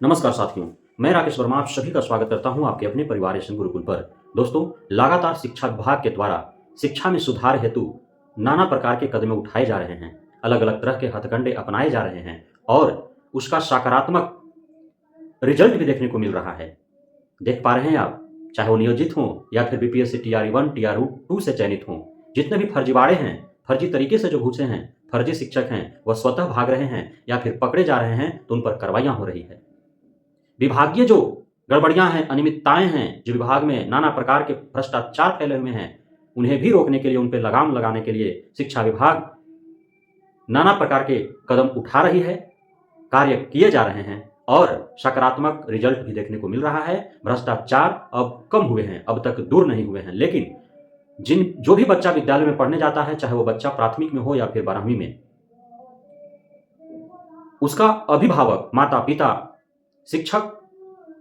नमस्कार साथियों, मैं राकेश वर्मा आप सभी का स्वागत करता हूं आपके अपने परिवार एसएन गुरुकुल पर। दोस्तों, लगातार शिक्षा विभाग के द्वारा शिक्षा में सुधार हेतु नाना प्रकार के कदम उठाए जा रहे हैं, अलग-अलग तरह के हथकंडे अपनाए जा रहे हैं और उसका सकारात्मक रिजल्ट भी देखने को मिल रहा है। देख पा रहे हैं आप, चाहे वो नियोजित हों या फिर बीपीएससी टीआरई 1, टीआरई 2 से चयनित हों, जितने भी फर्जीवाड़े हैं, फर्जी तरीके से जो घुसे हैं, फर्जी शिक्षक हैं, वह स्वतः भाग रहे हैं या फिर पकड़े जा रहे हैं तो उन पर कार्रवाइयां हो रही है। विभागीय जो गड़बड़ियां हैं, अनियमितताएं हैं, जो विभाग में नाना प्रकार के भ्रष्टाचार फैले हुए हैं, उन्हें भी रोकने के लिए, उन पर लगाम लगाने के लिए शिक्षा विभाग नाना प्रकार के कदम उठा रही है, कार्य किए जा रहे हैं और सकारात्मक रिजल्ट भी देखने को मिल रहा है। भ्रष्टाचार अब कम हुए हैं, अब तक दूर नहीं हुए हैं, लेकिन जो भी बच्चा विद्यालय में पढ़ने जाता है, चाहे वो बच्चा प्राथमिक में हो या फिर 12वीं में, उसका अभिभावक, माता पिता, शिक्षक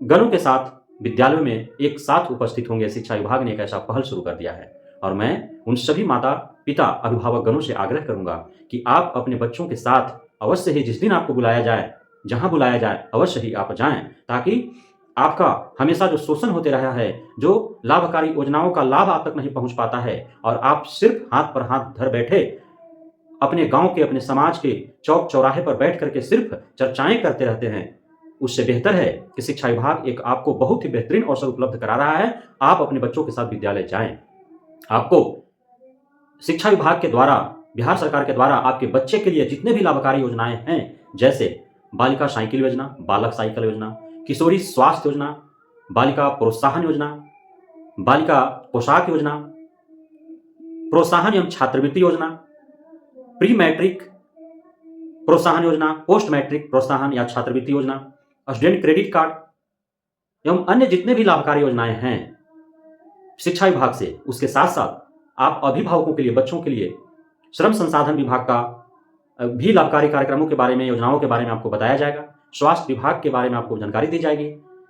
गणों के साथ विद्यालयों में एक साथ उपस्थित होंगे। शिक्षा विभाग ने एक ऐसा पहल शुरू कर दिया है और मैं उन सभी माता पिता, अभिभावक गणों से आग्रह करूंगा कि आप अपने बच्चों के साथ अवश्य ही, जिस दिन आपको बुलाया जाए, जहां बुलाया जाए, अवश्य ही आप जाएं, ताकि आपका हमेशा जो शोषण होते रहा है, जो लाभकारी योजनाओं का लाभ आप तक नहीं पहुंच पाता है और आप सिर्फ हाथ पर हाथ धर बैठे अपने गांव के, अपने समाज के चौक चौराहे पर बैठ करके सिर्फ चर्चाएं करते रहते हैं, उससे बेहतर है कि शिक्षा विभाग एक आपको बहुत ही बेहतरीन अवसर उपलब्ध करा रहा है। आप अपने बच्चों के साथ विद्यालय जाएं। आपको शिक्षा विभाग के द्वारा, बिहार सरकार के द्वारा आपके बच्चे के लिए जितने भी लाभकारी योजनाएं हैं, जैसे बालिका साइकिल योजना, बालक साइकिल योजना, किशोरी स्वास्थ्य योजना, बालिका प्रोत्साहन योजना, बालिका पोशाक योजना, प्रोत्साहन एवं छात्रवृत्ति योजना, प्री मैट्रिक प्रोत्साहन योजना, पोस्ट मैट्रिक प्रोत्साहन या छात्रवृत्ति योजना, स्टूडेंट क्रेडिट कार्ड एवं अन्य जितने भी लाभकारी योजनाएं हैं शिक्षा विभाग से, उसके साथ साथ आप अभिभावकों के लिए, बच्चों के लिए श्रम संसाधन विभाग का भी लाभकारी कार्यक्रमों के बारे में, योजनाओं के बारे में आपको बताया जाएगा। स्वास्थ्य विभाग के बारे में आपको जानकारी दी जाएगी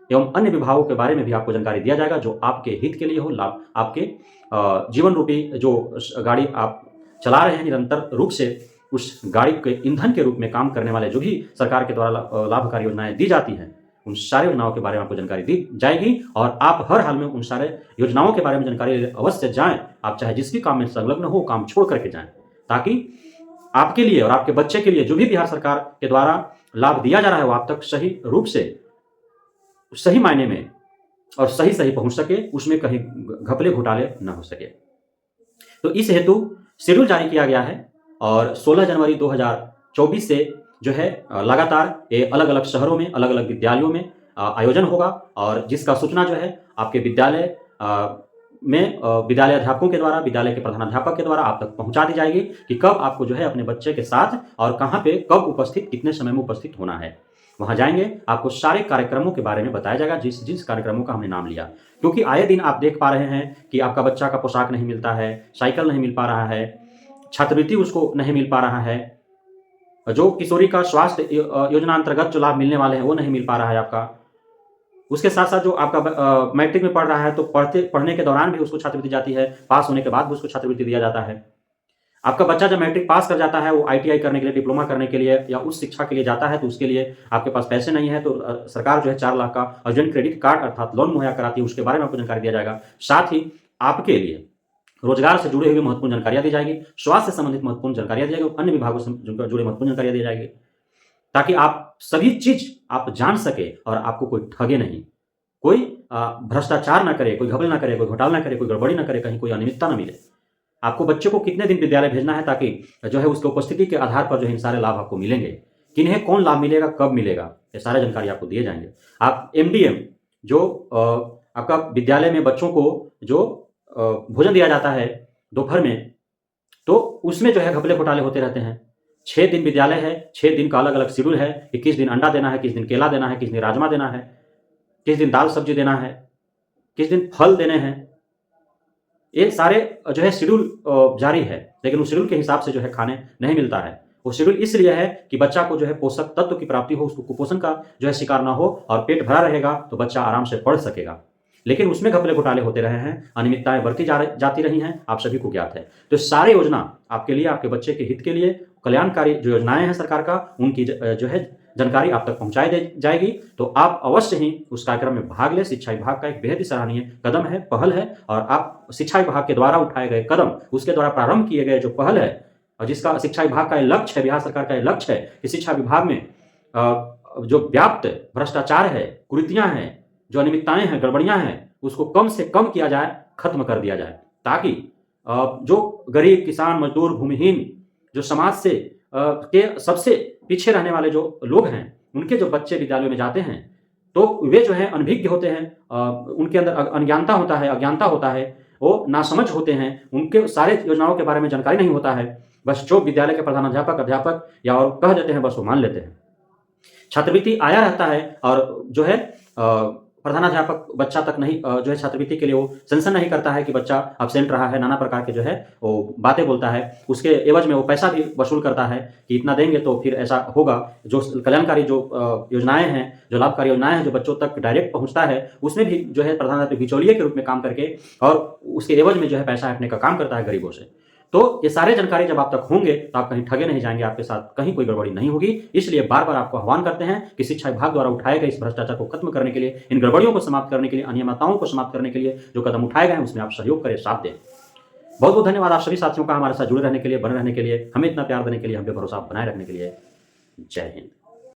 एवं अन्य विभागों के बारे में भी आपको जानकारी दिया जाएगा, जो आपके हित के लिए हो, लाभ आपके जीवन रूपी जो गाड़ी आप चला रहे हैं निरंतर रूप से, उस गाड़ी के ईंधन के रूप में काम करने वाले जो भी सरकार के द्वारा लाभकारी योजनाएं दी जाती हैं, उन सारी योजनाओं के बारे में आपको जानकारी दी जाएगी और आप हर हाल में उन सारे योजनाओं के बारे में जानकारी अवश्य जाएं। आप चाहे जिस भी काम में संलग्न हो, काम छोड़ करके जाएं, ताकि आपके लिए और आपके बच्चे के लिए जो भी बिहार सरकार के द्वारा लाभ दिया जा रहा है, वो आप तक सही रूप से, सही मायने में और सही पहुंच सके, उसमें कहीं घपले घोटाले न हो सके। तो इस हेतु शेड्यूल जारी किया गया है और 16 जनवरी 2024 से जो है लगातार ये अलग अलग शहरों में, अलग अलग विद्यालयों में आयोजन होगा और जिसका सूचना जो है आपके विद्यालय में विद्यालय अध्यापकों के द्वारा, विद्यालय के प्रधानाध्यापक के द्वारा आप तक पहुंचा दी जाएगी कि कब आपको जो है अपने बच्चे के साथ और कहां पे, कब उपस्थित, कितने समय में उपस्थित होना है। वहां जाएंगे, आपको सारे कार्यक्रमों के बारे में बताया जाएगा, जिस जिस कार्यक्रमों का हमने नाम लिया, क्योंकि आए दिन आप देख पा रहे हैं कि आपका बच्चा का पोशाक नहीं मिलता है, साइकिल नहीं मिल पा रहा है, छात्रवृत्ति उसको नहीं मिल पा रहा है, जो किशोरी का स्वास्थ्य योजना अंतर्गत जो लाभ मिलने वाले हैं वो नहीं मिल पा रहा है आपका। उसके साथ साथ जो आपका मैट्रिक में पढ़ रहा है तो पढ़ने के दौरान भी उसको छात्रवृत्ति जाती है, पास होने के बाद भी उसको छात्रवृत्ति दिया जाता है। आपका बच्चा जब मैट्रिक पास कर जाता है, वो आईटीआई करने के लिए, डिप्लोमा करने के लिए या उस शिक्षा के लिए जाता है, तो उसके लिए आपके पास पैसे नहीं है, तो सरकार जो है 4 लाख का अर्जेंट क्रेडिट कार्ड अर्थात लोन मुहैया कराती है, उसके बारे में आपको जानकारी दिया जाएगा। साथ ही आपके लिए रोजगार से जुड़े हुए महत्वपूर्ण जानकारियां दी जाएगी, स्वास्थ्य से संबंधित महत्वपूर्ण जानकारियां दी जाएगी, अन्य विभागों से जुड़े महत्वपूर्ण जानकारियां दी जाएगी, ताकि आप सभी चीज आप जान सके और आपको कोई ठगे नहीं, कोई भ्रष्टाचार ना करे, कोई घपले ना करे, कोई घोटाला ना करे, कोई गड़बड़ी ना करे, कहीं कोई अनियमितता ना मिले। आपको बच्चे को कितने दिन विद्यालय भेजना है, ताकि जो है उसकी उपस्थिति के आधार पर जो है इन सारे लाभ आपको मिलेंगे, किन्हें कौन लाभ मिलेगा, कब मिलेगा, ये सारे जानकारी आपको दिए जाएंगे। आप एमडीएम जो आपका विद्यालय में बच्चों को जो भोजन दिया जाता है दोपहर में, तो उसमें जो है घपले घोटाले होते रहते हैं। 6 दिन विद्यालय है, 6 दिन का अलग अलग शेड्यूल है कि किस दिन अंडा देना है, किस दिन केला देना है, किस दिन राजमा देना है, किस दिन दाल सब्जी देना है, किस दिन फल देने हैं। ये सारे जो है शेड्यूल जारी है, लेकिन उस शेड्यूल के हिसाब से जो है खाने नहीं मिलता है। वो शेड्यूल इसलिए है कि बच्चा को जो है पोषक तत्व की प्राप्ति हो, उसको कुपोषण का जो है शिकार ना हो और पेट भरा रहेगा तो बच्चा आराम से पढ़ सकेगा। लेकिन उसमें घपले घोटाले होते रहे हैं, अनियमितताएं बढ़ती जाती रही हैं, आप सभी को ज्ञात है। तो सारी योजना आपके लिए, आपके बच्चे के हित के लिए, कल्याणकारी जो योजनाएं हैं सरकार का, उनकी जो है जानकारी आप तक पहुंचाई जाएगी, तो आप अवश्य ही उस कार्यक्रम में भाग लें। शिक्षा विभाग का एक बेहद ही सराहनीय कदम है, पहल है, और आप शिक्षा विभाग के द्वारा उठाए गए कदम, उसके द्वारा प्रारंभ किए गए जो पहल है, और जिसका शिक्षा विभाग का लक्ष्य है, बिहार सरकार का लक्ष्य है कि शिक्षा विभाग में जो व्याप्त भ्रष्टाचार है, कुरीतियां हैं, जो अनियमितताएं हैं, गड़बड़ियां हैं, उसको कम से कम किया जाए, खत्म कर दिया जाए, ताकि जो गरीब, किसान, मजदूर, भूमिहीन, जो समाज से के सबसे पीछे रहने वाले जो लोग हैं, उनके जो बच्चे विद्यालयों में जाते हैं, तो वे जो है अनभिज्ञ होते हैं, उनके अंदर अज्ञानता होता है, अज्ञानता होता है, वो नासमझ होते हैं, उनके सारे योजनाओं के बारे में जानकारी नहीं होता है। बस जो विद्यालय के प्रधानाध्यापक, अध्यापक या और कह देते हैं, बस वो मान लेते हैं। छात्रवृत्ति आया रहता है, और जो है प्रधानाध्यापक बच्चा तक नहीं, जो है छात्रवृत्ति के लिए वो सेंशन नहीं करता है कि बच्चा अब्सेंट रहा है, नाना प्रकार के जो है वो बातें बोलता है। उसके एवज में वो पैसा भी वसूल करता है कि इतना देंगे तो फिर ऐसा होगा। जो कल्याणकारी जो योजनाएं हैं, जो लाभकारी योजनाएं हैं, जो बच्चों तक डायरेक्ट पहुंचता है, उसमें भी जो है प्रधानाध्यापक बिचौलिए के रूप में काम करके और उसके एवज में जो है पैसा हटने का काम करता है गरीबों से। तो ये सारे जानकारी जब आप तक होंगे तो आप कहीं ठगे नहीं जाएंगे, आपके साथ कहीं कोई गड़बड़ी नहीं होगी। इसलिए बार बार आपको आह्वान करते हैं कि शिक्षा विभाग द्वारा उठाए गए इस भ्रष्टाचार को खत्म करने के लिए, इन गड़बड़ियों को समाप्त करने के लिए, अनियमितताओं को समाप्त करने के लिए जो कदम उठाए गए हैं, उसमें आप सहयोग करें, साथ दें। बहुत बहुत धन्यवाद आप सभी साथियों का हमारे साथ जुड़े रहने के लिए, बने रहने के लिए, हमें इतना प्यार देने के लिए, हम पे भरोसा बनाए रखने के लिए। जय हिंद।